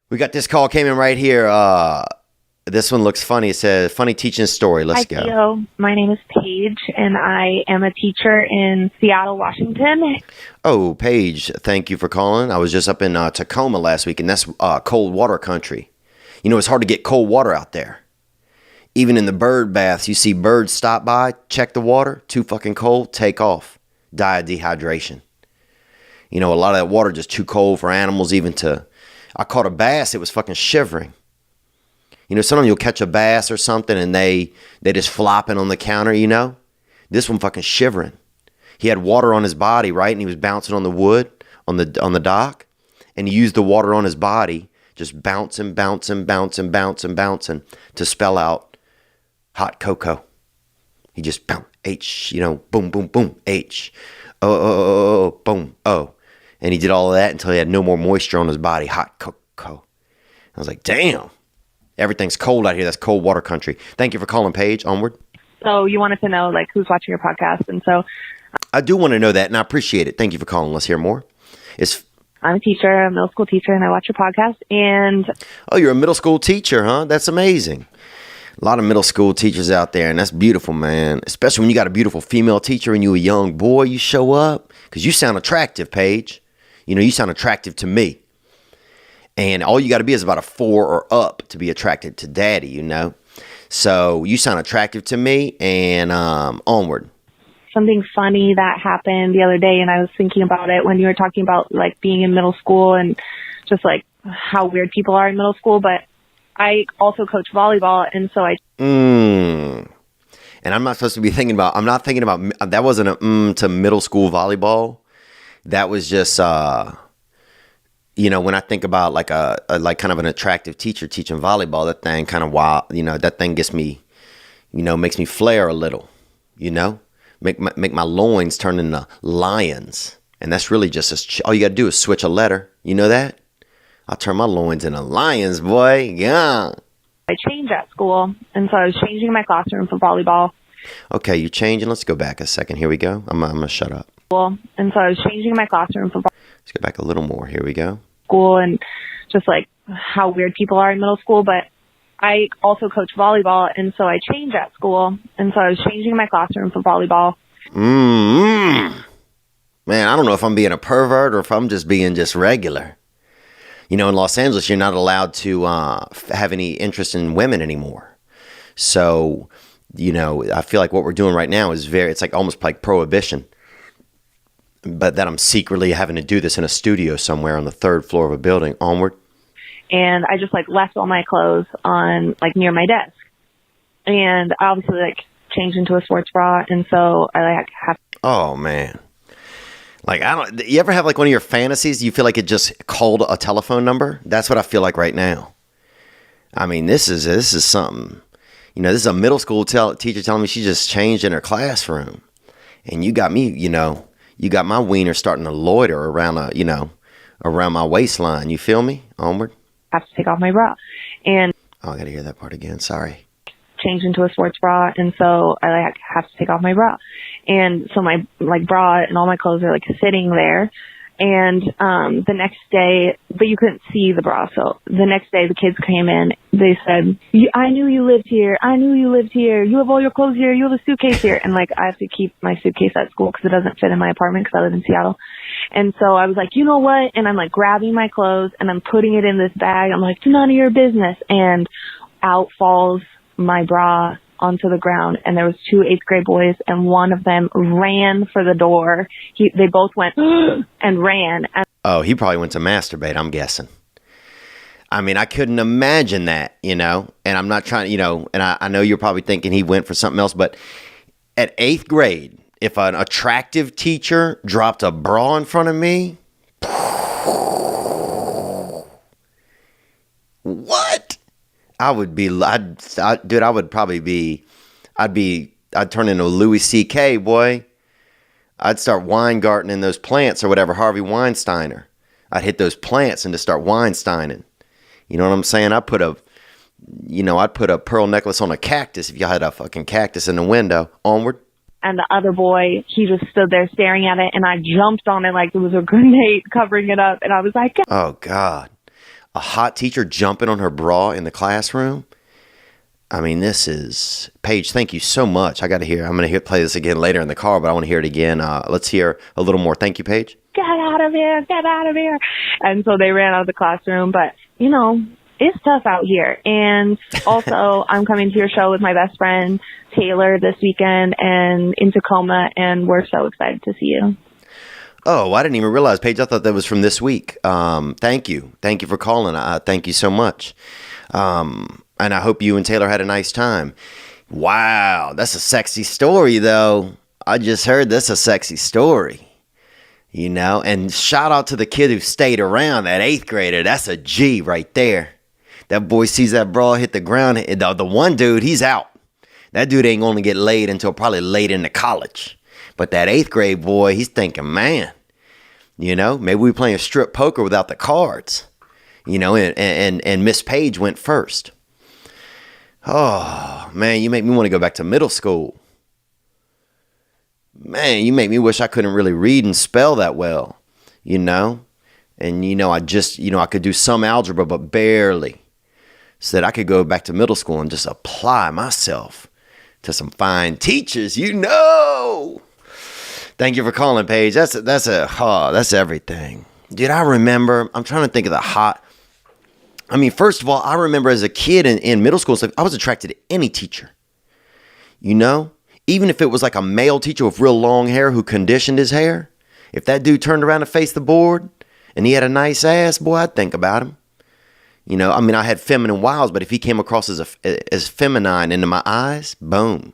We got this call came in right here. This one looks funny. It says, funny teaching story. Let's go. Hi, Theo. My name is Paige, and I am a teacher in Seattle, Washington. Oh, Paige, thank you for calling. I was just up in Tacoma last week, and that's cold water country. You know, it's hard to get cold water out there. Even in the bird baths, you see birds stop by, check the water, too fucking cold, take off, die of dehydration. You know, a lot of that water just too cold for animals even to... I caught a bass, it was fucking shivering. You know, sometimes you'll catch a bass or something and they just flopping on the counter, you know? This one fucking shivering. He had water on his body, right? And he was bouncing on the wood on the dock. And he used the water on his body, just bouncing to spell out hot cocoa. He just bounce, H, you know, boom, boom, boom, H. Oh, boom, oh. And he did all of that until he had no more moisture on his body. Hot cocoa. I was like, damn. Everything's cold out here. That's cold water country. Thank you for calling, Paige. Onward. So you wanted to know, like, who's watching your podcast. And so I do want to know that, and I appreciate it. Thank you for calling. Let's hear more. I'm a teacher, a middle school teacher, and I watch your podcast. And oh, you're a middle school teacher, huh? That's amazing. A lot of middle school teachers out there, and that's beautiful, man. Especially when you got a beautiful female teacher and you a young boy, you show up. Because you sound attractive, Paige. You know, you sound attractive to me. And all you got to be is about a 4 or up to be attracted to daddy, you know. So you sound attractive to me, and onward. something funny that happened the other day, and I was thinking about it when you were talking about, like, being in middle school and just, like, how weird people are in middle school. But I also coach volleyball, and so And I'm not supposed to be thinking about, I'm not thinking about, that wasn't a to middle school volleyball. That was just, you know, when I think about like like kind of an attractive teacher teaching volleyball, that thing kind of wild, you know, that thing gets me, you know, makes me flare a little, you know, make my loins turn into lions. And that's really just, all you got to do is switch a letter. You know that? I'll turn my loins into lions, boy. Yeah. I changed at school, and so I was changing my classroom for volleyball. Okay, you're changing. Let's go back a second. Here we go. I'm going to shut up. And so I was changing my classroom for Let's go back a little more. Here we go. school, and just like how weird people are in middle school. But I also coach volleyball, and so I changed at school, and so I was changing my classroom for volleyball. Man, I don't know if I'm being a pervert or if I'm just being just regular. You know, in Los Angeles, you're not allowed to have any interest in women anymore. So, you know, I feel like what we're doing right now is it's like almost like prohibition. But that I'm secretly having to do this in a studio somewhere on the 3rd floor of a building. Onward. And I just like left all my clothes on like near my desk. And I obviously like changed into a sports bra, and so I like have. Oh man. Like, you ever have like one of your fantasies? You feel like it just called a telephone number? That's what I feel like right now. I mean, this is something, you know, this is a middle school teacher telling me she just changed in her classroom. And you got me, you know, you got my wiener starting to loiter around around my waistline. You feel me? Onward. Have to take off my bra. And oh, I got to hear that part again. Sorry. Change into a sports bra, and so I like have to take off my bra. And so my like bra and all my clothes are like sitting there. And the next day, but you couldn't see the bra. So the next day the kids came in. They said, I knew you lived here. I knew you lived here. You have all your clothes here. You have a suitcase here. And like, I have to keep my suitcase at school because it doesn't fit in my apartment because I live in Seattle. And so I was like, you know what? And I'm like grabbing my clothes and I'm putting it in this bag. I'm like, it's none of your business. And out falls my bra onto the ground, and there was 2 8th grade boys, and one of them ran for the door. They both went and ran. Oh, he probably went to masturbate, I'm guessing. I mean, I couldn't imagine that, you know, and I'm not trying, you know, and I know you're probably thinking he went for something else, but at 8th grade, if an attractive teacher dropped a bra in front of me, what? I would be, dude, I would probably be, I'd turn into a Louis C.K., boy. I'd start Weingartening those plants or whatever, Harvey Weinsteiner. I'd hit those plants and just start Weinsteining. You know what I'm saying? I'd put a pearl necklace on a cactus if y'all had a fucking cactus in the window. Onward. And the other boy, he just stood there staring at it, and I jumped on it like it was a grenade covering it up, and I was like, oh, God. A hot teacher jumping on her bra in the classroom. I mean, this is Paige. Thank you so much. I got to hear. I'm going to play this again later in the car, but I want to hear it again. Let's hear a little more. Thank you, Paige. Get out of here! Get out of here! And so they ran out of the classroom. But you know, it's tough out here. And also, I'm coming to your show with my best friend Taylor this weekend and in Tacoma, and we're so excited to see you. Oh, I didn't even realize, Paige. I thought that was from this week. Thank you for calling. Thank you so much. And I hope you and Taylor had a nice time. Wow, that's a sexy story, though. I just heard that's a sexy story. You know, and shout out to the kid who stayed around, that 8th grader. That's a G right there. That boy sees that bra hit the ground. The one dude, he's out. That dude ain't going to get laid until probably late into college. But that 8th grade boy, he's thinking, man, you know, maybe we playing strip poker without the cards. You know, and Miss Page went first. Oh, man, you make me want to go back to middle school. Man, you make me wish I couldn't really read and spell that well, you know? And, you know, I could do some algebra, but barely. So that I could go back to middle school and just apply myself to some fine teachers, you know? Thank you for calling, Paige. That's everything. Dude, I remember, I'm trying to think of first of all, I remember as a kid in middle school, I was attracted to any teacher, you know, even if it was like a male teacher with real long hair who conditioned his hair. If that dude turned around and faced the board and he had a nice ass, boy, I'd think about him. You know, I mean, I had feminine wiles, but if he came across as feminine into my eyes, boom,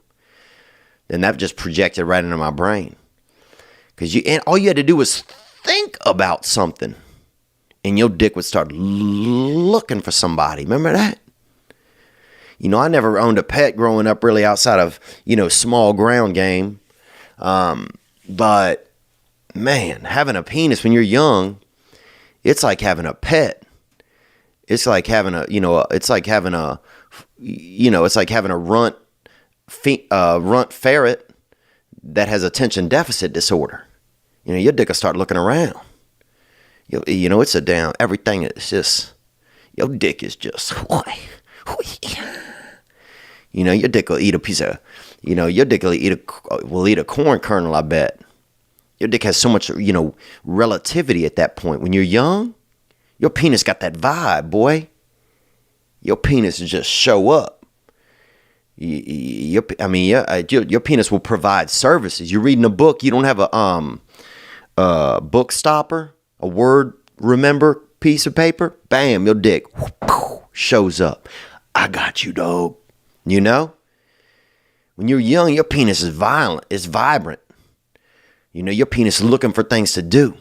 then that just projected right into my brain. And all you had to do was think about something. And your dick would start looking for somebody. Remember that? You know, I never owned a pet growing up really outside of, you know, small ground game. But, man, having a penis when you're young, it's like having a pet. It's like having a runt ferret that has attention deficit disorder. You know, your dick will start looking around. You know, it's a down. Everything is just, your dick is just, you know, your dick will eat a piece of, you know, your dick will eat a corn kernel, I bet. Your dick has so much, you know, relativity at that point. When you're young, your penis got that vibe, boy. Your penis just show up. Your penis will provide services. You're reading a book, you don't have a book stopper, a word remember piece of paper, bam, your dick shows up. I got you, dog. You know? When you're young, your penis is violent. It's vibrant. You know, your penis is looking for things to do.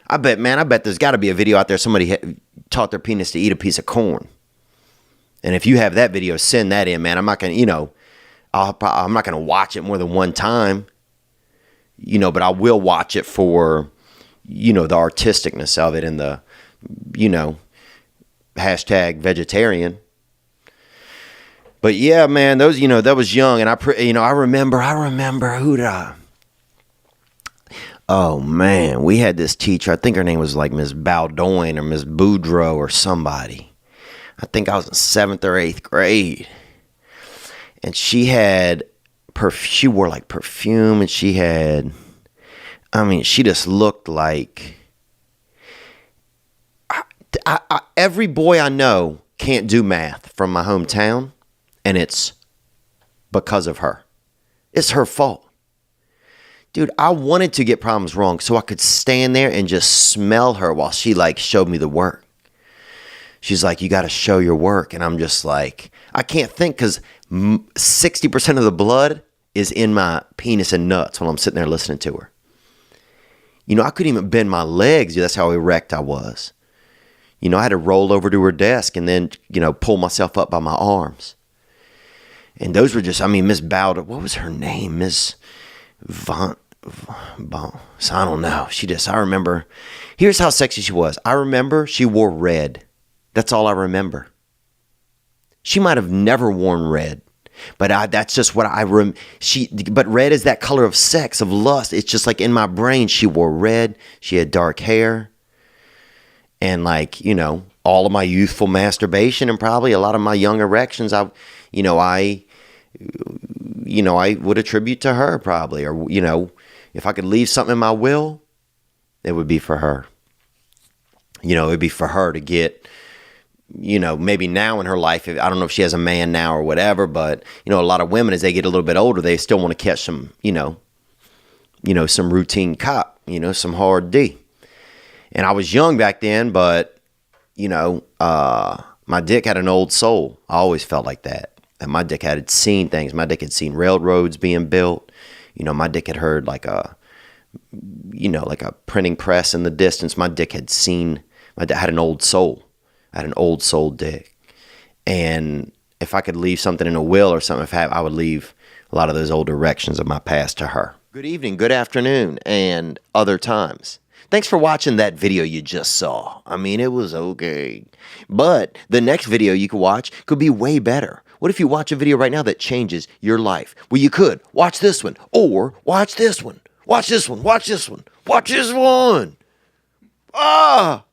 I bet there's got to be a video out there somebody taught their penis to eat a piece of corn. And if you have that video, send that in, man. I'm not going to, you know, I'm not going to watch it more than one time. You know, but I will watch it for, you know, the artisticness of it and the, you know, #vegetarian. But yeah, man, those, you know, that was young. And I remember who did I? Oh man, we had this teacher. I think her name was like Miss Baldoin or Miss Boudreaux or somebody. I think I was in 7th or 8th grade. And she wore like perfume, and she just looked like, every boy I know can't do math from my hometown, and it's because of her. It's her fault. Dude, I wanted to get problems wrong so I could stand there and just smell her while she like showed me the work. She's like, you got to show your work. And I'm just like, I can't think because 60% of the blood is in my penis and nuts while I'm sitting there listening to her. You know, I couldn't even bend my legs. That's how erect I was. You know, I had to roll over to her desk and then, you know, pull myself up by my arms. And those were just, Miss Bowder, what was her name? Miss Von, so I don't know. I remember, here's how sexy she was. I remember she wore red. That's all I remember. She might have never worn red, but that's just what but red is that color of sex, of lust. It's just like in my brain, she wore red. She had dark hair. And like, you know, all of my youthful masturbation and probably a lot of my young erections, I would attribute to her probably. Or, if I could leave something in my will, it would be for her. It would be for her to get, maybe now in her life, I don't know if she has a man now or whatever, but, a lot of women, as they get a little bit older, they still want to catch some, some routine cop, some hard D. And I was young back then, but, my dick had an old soul. I always felt like that. And my dick had seen things. My dick had seen railroads being built. My dick had heard like a printing press in the distance. My dick had had an old soul. I had an old soul dick. And if I could leave something in a will or something, I would leave a lot of those old erections of my past to her. Good evening, good afternoon, and other times. Thanks for watching that video you just saw. I mean, it was okay. But the next video you could watch could be way better. What if you watch a video right now that changes your life? Well, you could watch this one, or watch this one. Watch this one, watch this one, watch this one. Ah!